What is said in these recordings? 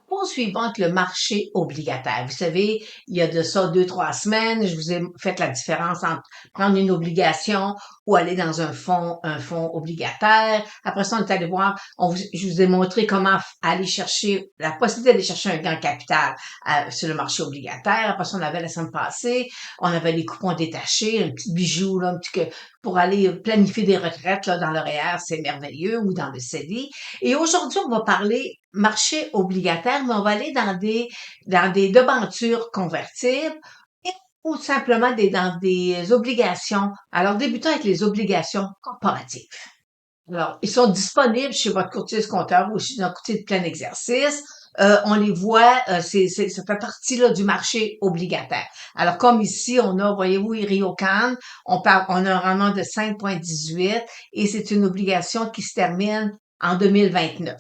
Poursuivons avec le marché obligataire. Vous savez, il y a de ça 2, 3 semaines, je vous ai fait la différence entre prendre une obligation ou aller dans un fonds obligataire. Après ça, on est allé voir, je vous ai montré comment aller chercher, la possibilité d'aller chercher un gain capital sur le marché obligataire. Après ça, on avait la semaine passée, on avait les coupons détachés, un petit bijou, là, un petit que, pour aller planifier des retraites là, dans l'horaire, c'est merveilleux, ou dans le CELI. Et aujourd'hui, on va parler marché obligataire, mais on va aller dans des debentures convertibles et, ou simplement dans des obligations. Alors, débutons avec les obligations corporatives. Alors, ils sont disponibles chez votre courtier comptable ou chez un courtier de plein exercice. On les voit, ça fait partie là, du marché obligataire. Alors, comme ici, on a, voyez-vous, Ryokan, on a un rendement de 5,18 et c'est une obligation qui se termine en 2029.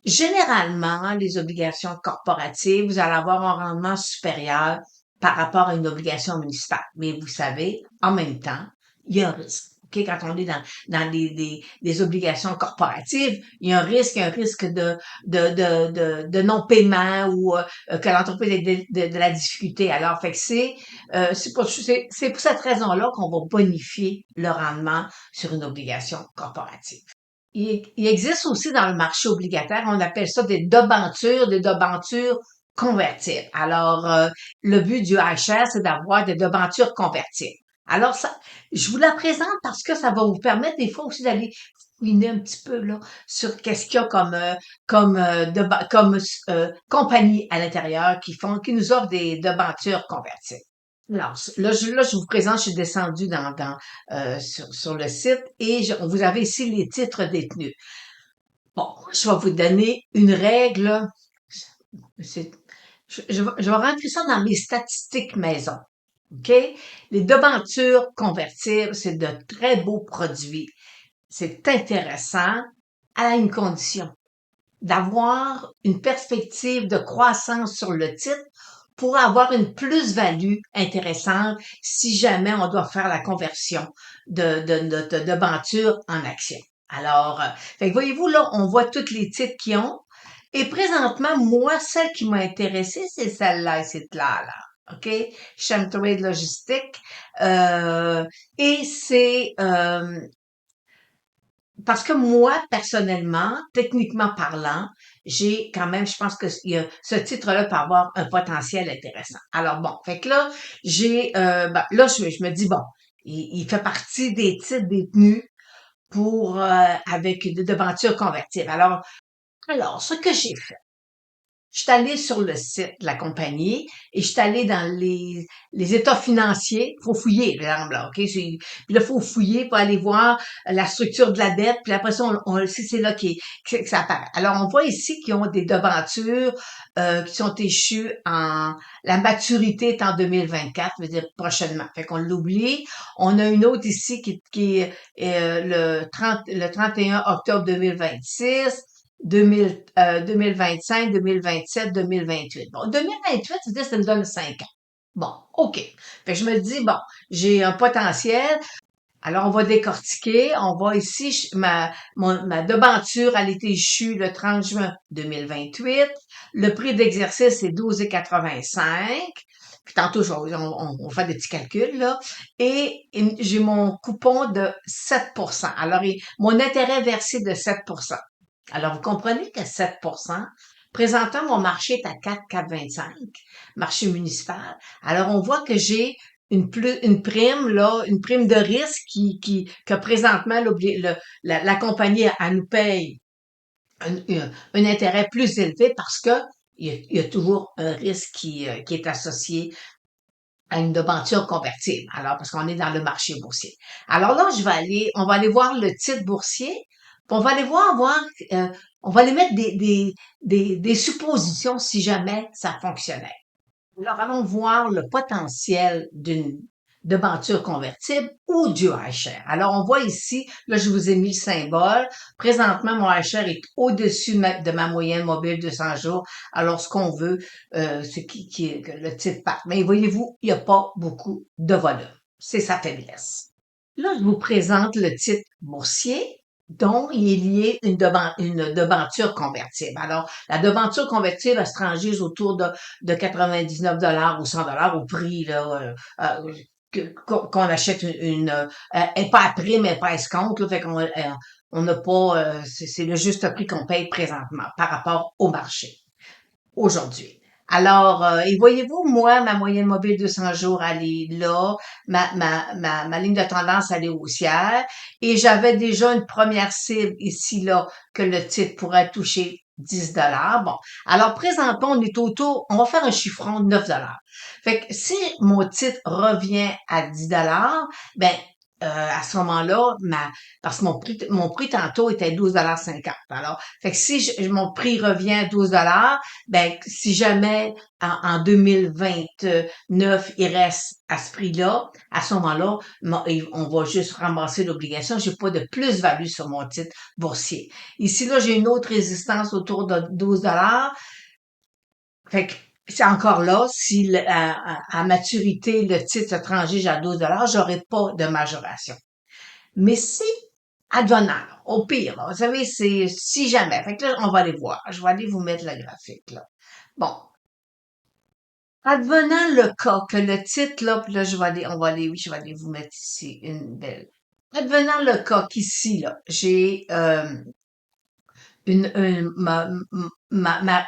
Généralement, les obligations corporatives, vous allez avoir un rendement supérieur par rapport à une obligation municipale. Mais vous savez, en même temps, il y a un risque. OK? Quand on est dans des obligations corporatives, il y a un risque de non-paiement ou que l'entreprise ait de la difficulté. Alors, fait que c'est pour cette raison-là qu'on va bonifier le rendement sur une obligation corporative. Il existe aussi dans le marché obligataire, on appelle ça des debentures convertibles. Alors, le but du iShare, c'est d'avoir des debentures convertibles. Alors, ça, je vous la présente parce que ça va vous permettre des fois aussi d'aller fouiner un petit peu là sur qu'est-ce qu'il y a comme compagnie à l'intérieur qui nous offrent des debentures convertibles. Alors, là, je vous présente, je suis descendue sur le site et vous avez ici les titres détenus. Bon, je vais vous donner une règle. C'est, je vais rentrer ça dans mes statistiques maison. OK? Les debentures convertibles, c'est de très beaux produits. C'est intéressant à une condition d'avoir une perspective de croissance sur le titre pour avoir une plus-value intéressante si jamais on doit faire la conversion de debenture en action. Alors, fait que voyez-vous, là, on voit tous les titres qu'ils ont. Et présentement, moi, celle qui m'a intéressée, c'est celle-là, c'est là. OK? Chemtrade Logistique. Euh, et c'est parce que moi, personnellement, techniquement parlant, j'ai quand même, je pense que ce titre-là peut avoir un potentiel intéressant. Alors bon, fait que là, là, je me dis, bon, il fait partie des titres détenus avec des devantures convertibles. Alors, ce que j'ai fait, je suis allée sur le site de la compagnie et je suis allée dans les états financiers. Faut fouiller, là, OK? Puis là, faut fouiller pour aller voir la structure de la dette. Puis après ça, c'est là que ça apparaît. Alors, on voit ici qu'ils ont des devantures qui sont échues la maturité est en 2024, veut dire prochainement. Fait qu'on l'oublie. On a une autre ici qui est le 31 octobre 2026. 2025, 2027, 2028. Bon, 2028, c'est-à-dire que ça me donne 5 ans. Bon, OK. Fait que je me dis, bon, j'ai un potentiel. Alors, on va décortiquer. On va ici, ma debenture, elle était échue le 30 juin 2028. Le prix d'exercice, c'est 12,85. Puis tantôt, on fait des petits calculs, là. Et j'ai mon coupon de 7%. Alors, mon intérêt versé de 7%. Alors, vous comprenez que 7%, présentement, mon marché est à 4,25, marché municipal. Alors, on voit que j'ai une prime, là, une prime de risque que présentement, la compagnie, elle nous paye un intérêt plus élevé parce que il y a toujours un risque qui est associé à une debenture convertible. Alors, parce qu'on est dans le marché boursier. Alors là, on va aller voir le titre boursier, puis on va aller on va aller mettre des suppositions si jamais ça fonctionnait. Alors, allons voir le potentiel d'une debenture convertible ou du iShare. Alors, on voit ici, là, je vous ai mis le symbole. Présentement, mon iShare est au-dessus de ma moyenne mobile de 100 jours. Alors, ce qu'on veut, c'est que le titre parte. Mais voyez-vous, il n'y a pas beaucoup de volume. C'est sa faiblesse. Là, je vous présente le titre boursier. dont il est lié une debenture convertible. Alors, la debenture convertible, elle se transige autour de 99 $ ou 100 $ au prix là, qu'on achète elle n'est pas à prime, elle n'est pas à escompte, là, fait qu'on on n'a pas, c'est le juste prix qu'on paye présentement par rapport au marché aujourd'hui. Alors, et voyez-vous, moi, ma moyenne mobile 200 jours, elle est là. Ma ligne de tendance, elle est haussière. Et j'avais déjà une première cible ici, là, que le titre pourrait toucher 10 $. Bon. Alors, présentement, on est autour, on va faire un chiffron de 9 $. Fait que si mon titre revient à 10 $, ben, à ce moment-là, parce que mon prix tantôt était 12,50 $. Alors, fait que si mon prix revient à 12 $, ben, si jamais en 2029, il reste à ce prix-là, à ce moment-là, on va juste ramasser l'obligation. J'ai pas de plus-value sur mon titre boursier. Ici, là, j'ai une autre résistance autour de 12 $. Fait que c'est encore là, si à maturité, le titre se transige à 12 $, j'aurai pas de majoration. Mais si, advenant, au pire, là, vous savez, c'est si jamais. Fait que là, on va aller voir. Je vais aller vous mettre le graphique, là. Bon, advenant le cas que le titre, là, puis là, oui, je vais aller vous mettre ici une belle. Advenant le cas qu'ici, là, j'ai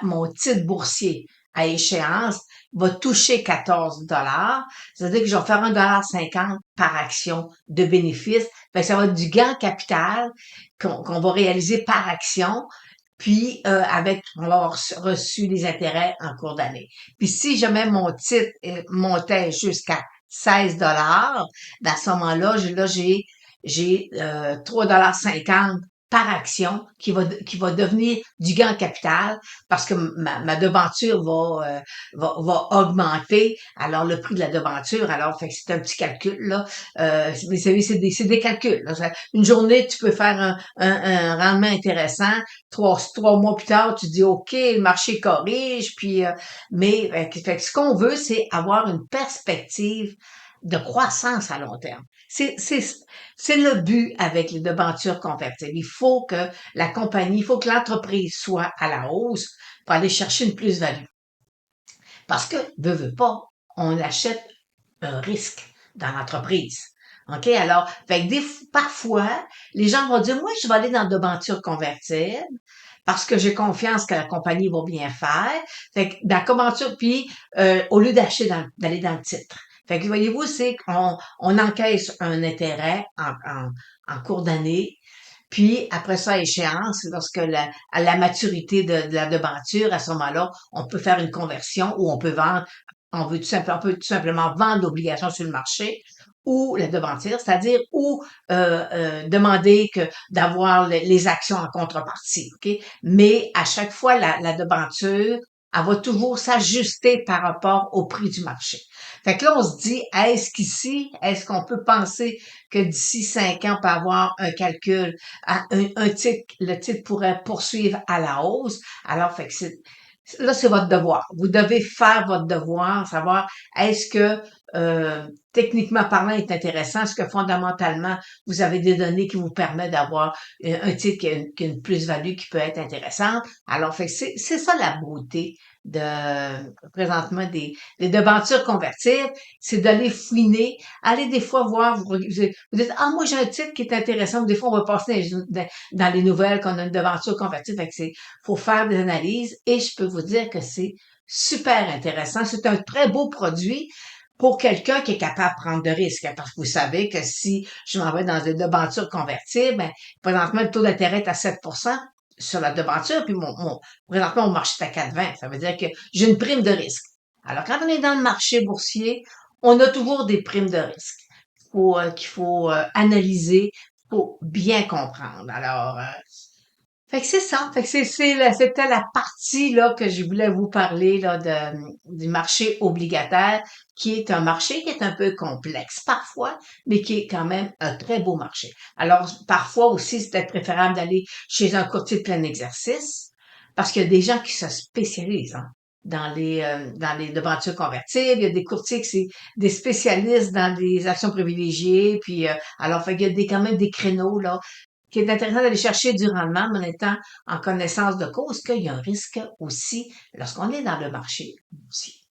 mon titre boursier à échéance va toucher 14 $. C'est-à-dire que je vais faire 1,50 $ par action de bénéfice. Fait que ça va être du gain capital qu'on va réaliser par action. Puis on va avoir reçu des intérêts en cours d'année. Puis si jamais mon titre montait jusqu'à 16 $, ben à ce moment-là, j'ai 3,50 $ par action qui va devenir du gain en capital parce que ma debenture va augmenter. Alors, le prix de la debenture, alors, fait que c'est un petit calcul, là. Vous savez, c'est des calculs, là. Une journée, tu peux faire un rendement intéressant. Trois mois plus tard, tu dis, OK, le marché corrige, puis, mais, fait que ce qu'on veut, c'est avoir une perspective de croissance à long terme. C'est le but avec les debentures convertibles. Il faut que l'entreprise soit à la hausse pour aller chercher une plus-value. Parce que, veut pas, on achète un risque dans l'entreprise. OK? Alors, fait que parfois, les gens vont dire, moi, je vais aller dans le debenture convertible parce que j'ai confiance que la compagnie va bien faire. Fait que dans la debenture, puis au lieu d'aller dans le titre. Fait que voyez-vous, c'est qu'on encaisse un intérêt en cours d'année, puis après ça, à échéance, à la maturité de la debenture, à ce moment-là, on peut faire une conversion ou on peut tout simplement vendre l'obligation sur le marché ou la debenture, c'est-à-dire demander d'avoir les actions en contrepartie, ok? Mais à chaque fois, la debenture, elle va toujours s'ajuster par rapport au prix du marché. Fait que là, on se dit, est-ce qu'on peut penser que d'ici 5 ans, on peut avoir un calcul, le titre pourrait poursuivre à la hausse? Alors, fait que là, c'est votre devoir. Vous devez faire votre devoir, savoir est-ce que techniquement parlant est intéressant, est-ce que fondamentalement vous avez des données qui vous permettent d'avoir un titre qui a une plus-value qui peut être intéressante. Alors, fait que c'est ça la beauté présentement des devantures convertibles, c'est d'aller fouiner, aller des fois voir, vous dites, ah, moi j'ai un titre qui est intéressant, des fois on va passer dans les nouvelles qu'on a une devanture convertible, fait que faut faire des analyses et je peux vous dire que c'est super intéressant. C'est un très beau produit pour quelqu'un qui est capable de prendre de risques. Parce que vous savez que si je m'en vais dans une devanture convertible, ben, présentement, le taux d'intérêt est à 7% sur la devanture, puis présentement, mon marché est à 4,20. Ça veut dire que j'ai une prime de risque. Alors, quand on est dans le marché boursier, on a toujours des primes de risque qu'il faut analyser pour bien comprendre. Alors, fait que c'est ça. Fait que c'était la partie là que je voulais vous parler là du marché obligataire, qui est un marché qui est un peu complexe parfois, mais qui est quand même un très beau marché. Alors parfois aussi, c'est peut-être préférable d'aller chez un courtier de plein exercice, parce qu'il y a des gens qui se spécialisent dans les devantures convertibles. Il y a des courtiers qui c'est des spécialistes dans des actions privilégiées. Puis alors fait qu'il y a quand même des créneaux là qui est intéressant d'aller chercher du rendement, mais en étant en connaissance de cause qu'il y a un risque aussi lorsqu'on est dans le marché aussi.